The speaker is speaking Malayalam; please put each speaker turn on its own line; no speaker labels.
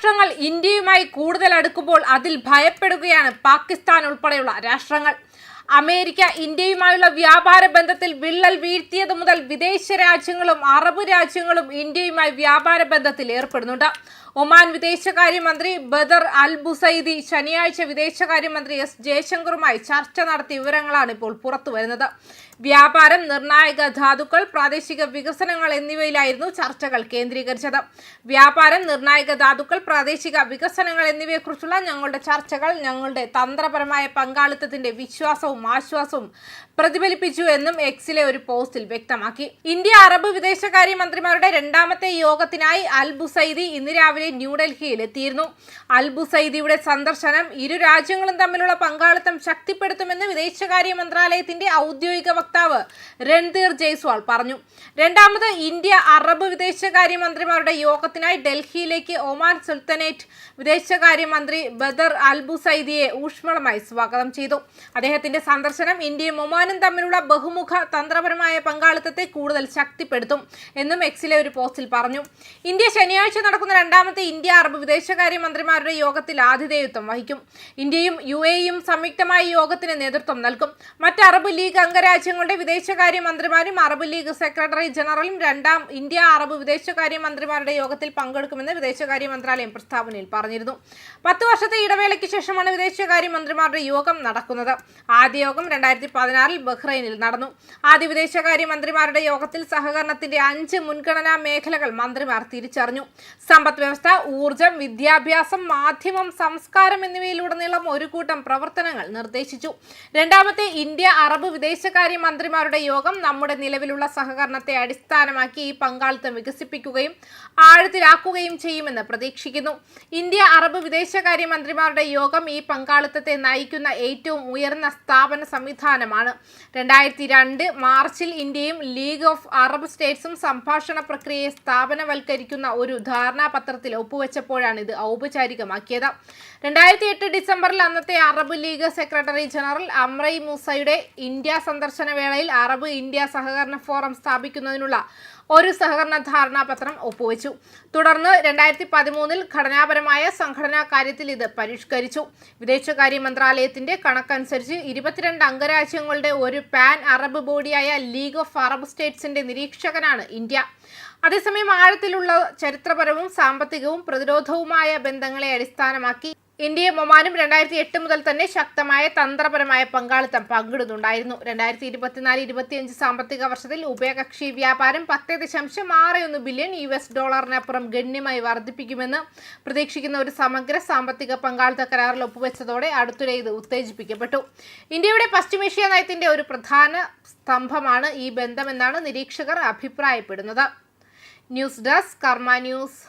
രാഷ്ട്രങ്ങൾ ഇന്ത്യയുമായി കൂടുതൽ അടുക്കുമ്പോൾ അതിൽ ഭയപ്പെടുകയാണ് പാകിസ്ഥാൻ ഉൾപ്പെടെയുള്ള രാഷ്ട്രങ്ങൾ. അമേരിക്ക ഇന്ത്യയുമായുള്ള വ്യാപാര ബന്ധത്തിൽ വിള്ളൽ വീഴ്ത്തിയത് മുതൽ വിദേശ രാജ്യങ്ങളും അറബ് രാജ്യങ്ങളും ഇന്ത്യയുമായി വ്യാപാര ബന്ധത്തിൽ ഏർപ്പെടുന്നുണ്ട്. ഒമാൻ വിദേശകാര്യമന്ത്രി ബദർ അൽ ബുസൈദി ശനിയാഴ്ച വിദേശകാര്യമന്ത്രി എസ് ജയശങ്കറുമായി ചർച്ച നടത്തിയ വിവരങ്ങളാണ് ഇപ്പോൾ പുറത്തുവരുന്നത്. വ്യാപാരം, നിർണായക ധാതുക്കൾ, പ്രാദേശിക വികസനങ്ങൾ എന്നിവയിലായിരുന്നു ചർച്ചകൾ കേന്ദ്രീകരിച്ചത്. വ്യാപാരം, നിർണായക ധാതുക്കൾ, പ്രാദേശിക വികസനങ്ങൾ എന്നിവയെക്കുറിച്ചുള്ള ഞങ്ങളുടെ ചർച്ചകൾ ഞങ്ങളുടെ തന്ത്രപരമായ പങ്കാളിത്തത്തിന്റെ വിശ്വാസവും ആശ്വാസവും പ്രതിഫലിപ്പിച്ചു എന്നും എക്സിലെ ഒരു പോസ്റ്റിൽ വ്യക്തമാക്കി. ഇന്ത്യ അറബ് വിദേശകാര്യമന്ത്രിമാരുടെ രണ്ടാമത്തെ യോഗത്തിനായി അൽ ബുസൈദി ഇന്ന് രാവിലെ ന്യൂഡൽഹിയിൽ എത്തിയിരുന്നു. അൽ ബുസൈദിയുടെ സന്ദർശനം ഇരു രാജ്യങ്ങളും തമ്മിലുള്ള പങ്കാളിത്തം ശക്തിപ്പെടുത്തുമെന്ന് വിദേശകാര്യ മന്ത്രാലയത്തിന്റെ ഔദ്യോഗിക വക്താവ് രൺധീർ ജയ്സ്വാൾ പറഞ്ഞു. രണ്ടാമത് ഇന്ത്യ അറബ് വിദേശകാര്യമന്ത്രിമാരുടെ യോഗത്തിനായി ഡൽഹിയിലേക്ക് ഒമാൻ സുൽത്താനേറ്റ് വിദേശകാര്യമന്ത്രി ബദർ അൽ ബുസൈദിയെ ഊഷ്മളമായി സ്വാഗതം ചെയ്തു. അദ്ദേഹത്തിന്റെ സന്ദർശനം ഇന്ത്യയും ഒമാനും തമ്മിലുള്ള ബഹുമുഖ തന്ത്രപരമായ പങ്കാളിത്തത്തെ കൂടുതൽ ശക്തിപ്പെടുത്തും എന്നും എക്സിലെ ഒരു പോസ്റ്റിൽ പറഞ്ഞു. ഇന്ത്യ ശനിയാഴ്ച നടക്കുന്ന രണ്ടാമത്തെ ഇന്ത്യ അറബ് വിദേശകാര്യമന്ത്രിമാരുടെ യോഗത്തിൽ ആതിഥേയത്വം വഹിക്കും. ഇന്ത്യയും UAEയും സംയുക്തമായി യോഗത്തിന് നേതൃത്വം നൽകും. മറ്റ് അറബ് ലീഗ് അംഗരാജ്യങ്ങളുടെ വിദേശകാര്യമന്ത്രിമാരും അറബ് ലീഗ് സെക്രട്ടറി ജനറലും രണ്ടാം ഇന്ത്യ അറബ് വിദേശകാര്യമന്ത്രിമാരുടെ യോഗത്തിൽ പങ്കെടുക്കുമെന്ന് വിദേശകാര്യ മന്ത്രാലയം പ്രസ്താവനയിൽ പറഞ്ഞിരുന്നു. 10 വർഷത്തെ ഇടവേളയ്ക്ക് ശേഷമാണ് വിദേശകാര്യമന്ത്രിമാരുടെ യോഗം നടക്കുന്നത്. ആദ്യ യോഗം 2016 ബഹ്റൈനിൽ നടന്നു. ആദ്യ വിദേശകാര്യമന്ത്രിമാരുടെ യോഗത്തിൽ സഹകരണത്തിന്റെ 5 മുൻഗണനാ മേഖലകൾ മന്ത്രിമാർ തിരിച്ചറിഞ്ഞു. സമ്പദ് വ്യവസ്ഥ, ഊർജം, വിദ്യാഭ്യാസം, മാധ്യമം, സംസ്കാരം എന്നിവയിലുടനീളം ഒരു കൂട്ടം പ്രവർത്തനങ്ങൾ നിർദ്ദേശിച്ചു. രണ്ടാമത്തെ ഇന്ത്യ അറബ് വിദേശകാര്യ മന്ത്രിമാരുടെ യോഗം നമ്മുടെ നിലവിലുള്ള സഹകരണത്തെ അടിസ്ഥാനമാക്കി ഈ പങ്കാളിത്തം വികസിപ്പിക്കുകയും ആഴത്തിലാക്കുകയും ചെയ്യുമെന്ന് പ്രതീക്ഷിക്കുന്നു. ഇന്ത്യ അറബ് വിദേശകാര്യ മന്ത്രിമാരുടെ യോഗം ഈ പങ്കാളിത്തത്തെ നയിക്കുന്ന ഏറ്റവും ഉയർന്ന സ്ഥാപന സംവിധാനമാണ്. 2002 മാർച്ചിൽ ഇന്ത്യയും ലീഗ് ഓഫ് അറബ് സ്റ്റേറ്റ്സും സംഭാഷണ പ്രക്രിയയെ സ്ഥാപനവൽക്കരിക്കുന്ന ഒരു ധാരണാപത്രത്തിൽ ഒപ്പുവെച്ചപ്പോഴാണ് ഇത് ഔപചാരികമാക്കിയത്. 2008 ഡിസംബറിൽ അന്നത്തെ Arab League secretary general Amr മൂസയുടെ ഇന്ത്യ സന്ദർശന വേളയിൽ അറബ് ഇന്ത്യ സഹകരണ ഫോറം സ്ഥാപിക്കുന്നതിനുള്ള ഒരു സഹകരണ ധാരണാപത്രം ഒപ്പുവെച്ചു. തുടർന്ന് 2013 ഘടനാപരമായ സംഘടനാ കാര്യത്തിൽ ഇത് പരിഷ്കരിച്ചു. വിദേശകാര്യ മന്ത്രാലയത്തിന്റെ കണക്കനുസരിച്ച് 22 അംഗരാജ്യങ്ങളുടെ ഒരു പാൻ അറബ് ബോഡിയായ ലീഗ് ഓഫ് അറബ് സ്റ്റേറ്റ്സിന്റെ നിരീക്ഷകനാണ് ഇന്ത്യ. അതേസമയം ആഴത്തിലുള്ള ചരിത്രപരവും സാമ്പത്തികവും പ്രതിരോധവുമായ ബന്ധങ്ങളെ അടിസ്ഥാനമാക്കി ഇന്ത്യയും ഒമാനും 2008 മുതൽ തന്നെ ശക്തമായ തന്ത്രപരമായ പങ്കാളിത്തം പങ്കിടുന്നുണ്ടായിരുന്നു. 2024-25 സാമ്പത്തിക വർഷത്തിൽ ഉഭയകക്ഷി വ്യാപാരം $10.61 ബില്യൺ ഡോളറിനപ്പുറം ഗണ്യമായി വർദ്ധിപ്പിക്കുമെന്ന് പ്രതീക്ഷിക്കുന്ന ഒരു സമഗ്ര സാമ്പത്തിക പങ്കാളിത്ത കരാറിൽ ഒപ്പുവെച്ചതോടെ അടുത്തിടെ ഇത് ഉത്തേജിപ്പിക്കപ്പെട്ടു. ഇന്ത്യയുടെ പശ്ചിമേഷ്യ നയത്തിന്റെ ഒരു പ്രധാന സ്തംഭമാണ് ഈ ബന്ധമെന്നാണ് നിരീക്ഷകർ അഭിപ്രായപ്പെടുന്നത്. ന്യൂസ് ഡെസ്ക് കർമ്മ ന്യൂസ്.